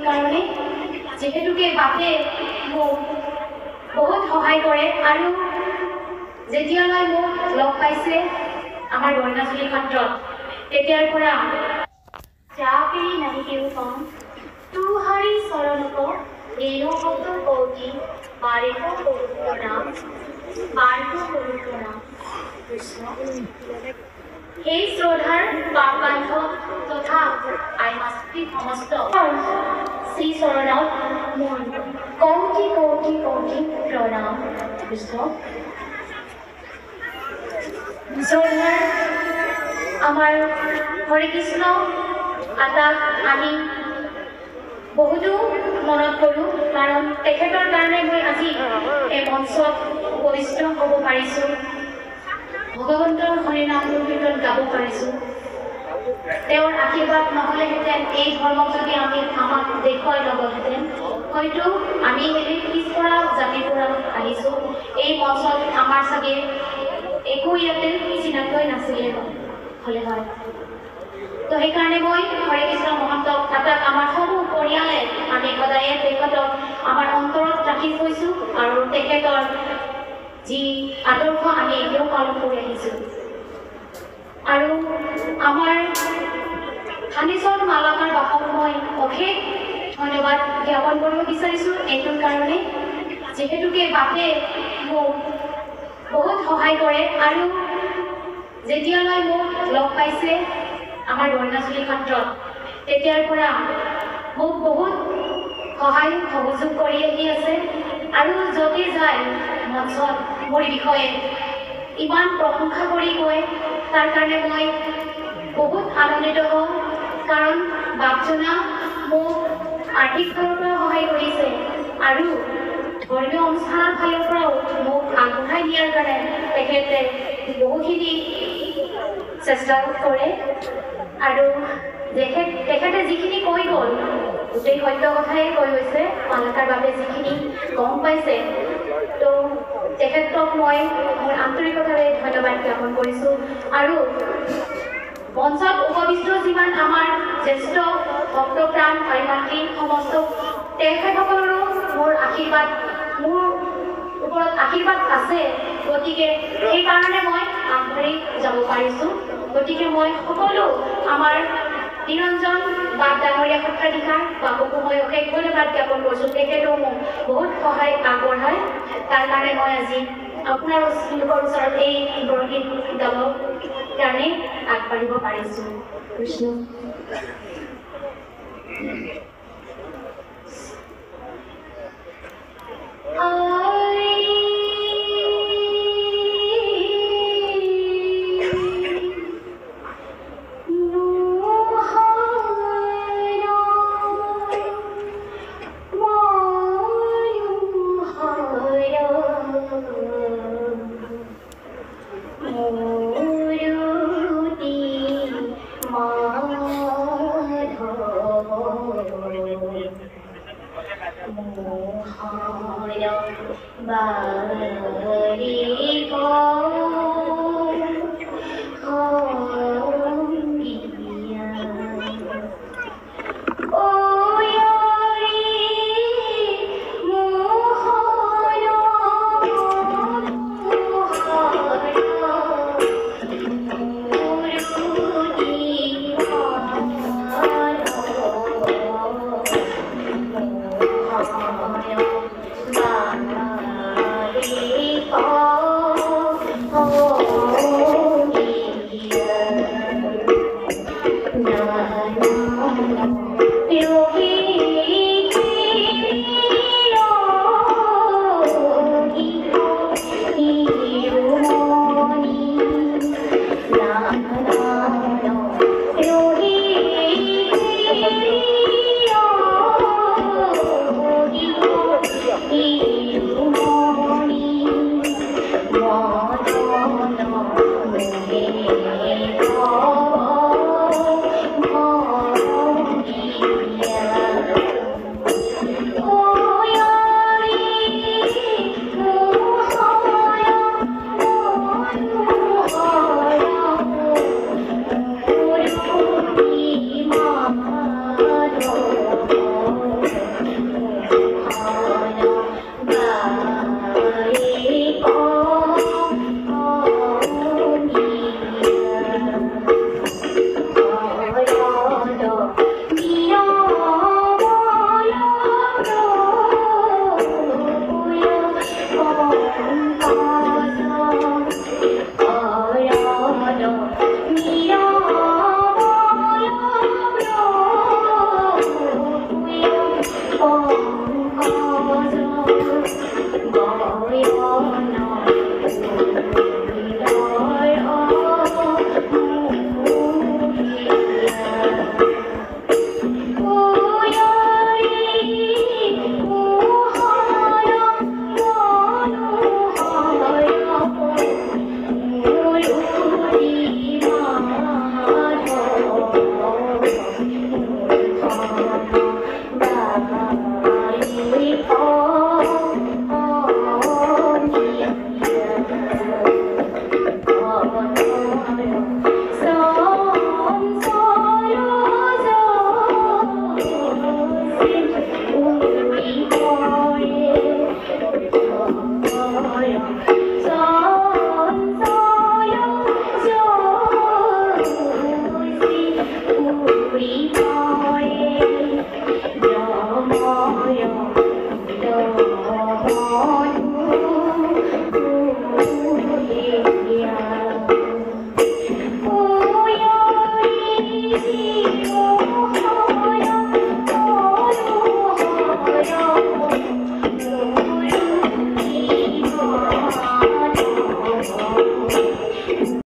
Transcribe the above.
কাৰণে যেহেতুকে বাপে মোক বহুত সহায় কৰে আৰু যেতিয়ালৈ মোক লগ পাইছে আমাৰ বৰ্ণাচলী সত্ৰত তেতিয়াৰ পৰা চাপেৰি নাহি কেউ কম তুহাৰি চৰণক ৰেণুগত কৌটি বাৰিক পবিত্ৰ নাম বাৰিক পবিত্ৰ নাম কৃষ্ণ এই শ্ৰদ্ধাৰ পাপান্ধ তথা আইমাস্তিক সমস্ত শ্ৰী চৰণত মোৰ কৌটি কৌটি কৌটি প্ৰণাম কৃষ্ণ শ্ৰদ্ধাৰ আমাৰ হৰে কৃষ্ণ আটাক আমি বহুতো মনত কৰোঁ কাৰণ তেখেতৰ কাৰণে মই আজি এই মঞ্চত উপবিষ্ট হ'ব পাৰিছোঁ ভগৱন্তৰ হৰিনাম কীৰ্তন গাব পাৰিছোঁ তেওঁৰ আশীৰ্বাদ নহ'লেহেঁতেন এই ধৰ্মক যদি আমাক দেখুৱাই নগ'লহেঁতেন হয়তো আমি হেৰি পিছপৰা জাতিৰ পৰা আহিছোঁ এই মঞ্চত আমাৰ চাগে একো ইয়াতে চিনাক্তই নাছিলে হ'লে হয় তো সেইকাৰণে মই হৰে কৃষ্ণ মহন্তক তাক আমাৰ সমূহ পৰিয়ালে আমি সদায়ে তেখেতক আমাৰ অন্তৰত ৰাখি থৈছোঁ আৰু তেখেতৰ যি আদৰ্শ আমি এতিয়াও পালন কৰি আহিছোঁ আৰু আমাৰ থানেশ্বৰ মালাকাৰ বাপক মই অশেষ ধন্যবাদ জ্ঞাপন কৰিব বিচাৰিছোঁ এইটোৰ কাৰণে যিহেতুকে বাপে মোক বহুত সহায় কৰে আৰু যেতিয়ালৈ মোক লগ পাইছে আমাৰ বৰ্ণাচলী সত্ৰত তেতিয়াৰ পৰা মোক বহুত সহায় সহযোগ কৰি আহি আছে আৰু যদি যায় মঞ্চত মোৰ বিষয়ে ইমান প্ৰশংসা কৰি গৈ তাৰ কাৰণে মই বহুত আনন্দিত হওঁ কাৰণ বাপজনা মোক আৰ্থিক ফালৰ পৰা সহায় কৰিছে আৰু ধৰ্মীয় অনুষ্ঠানৰ ফালৰ পৰাও মোক আগবঢ়াই দিয়াৰ কাৰণে তেখেতে বহুখিনি চেষ্টা কৰে আৰু তেখেতে যিখিনি কৈ গ'ল গোটেই সত্য কথাই কৈ গৈছে মালাকাৰ বাবে যিখিনি গম পাইছে তো তেখেতক মই মোৰ আন্তৰিকতাৰে ধন্যবাদ জ্ঞাপন কৰিছোঁ আৰু মঞ্চত উপবিষ্ট যিমান আমাৰ জ্যেষ্ঠ ভক্তপ্ৰাণ ভাই ভাতৃ সমস্ত তেখেতসকলৰো মোৰ আশীৰ্বাদ মোৰ ওপৰত আশীৰ্বাদ আছে গতিকে সেইকাৰণে মই আগবাঢ়ি যাব পাৰিছোঁ গতিকে মই সকলো আমাৰ নিৰঞ্জন বাপ ডাঙৰীয়া সত্ৰাধিকাৰ বাবুকো মই অশেষ ধন্যবাদ জ্ঞাপন কৰিছোঁ তেখেতেও মোক বহুত সহায় আগবঢ়ায় তাৰ কাৰণে মই আজি আপোনাৰ লোকৰ ওচৰত এই বৰগীত গাবৰ কাৰণে আগবাঢ়িব পাৰিছোঁ কৃষ্ণ You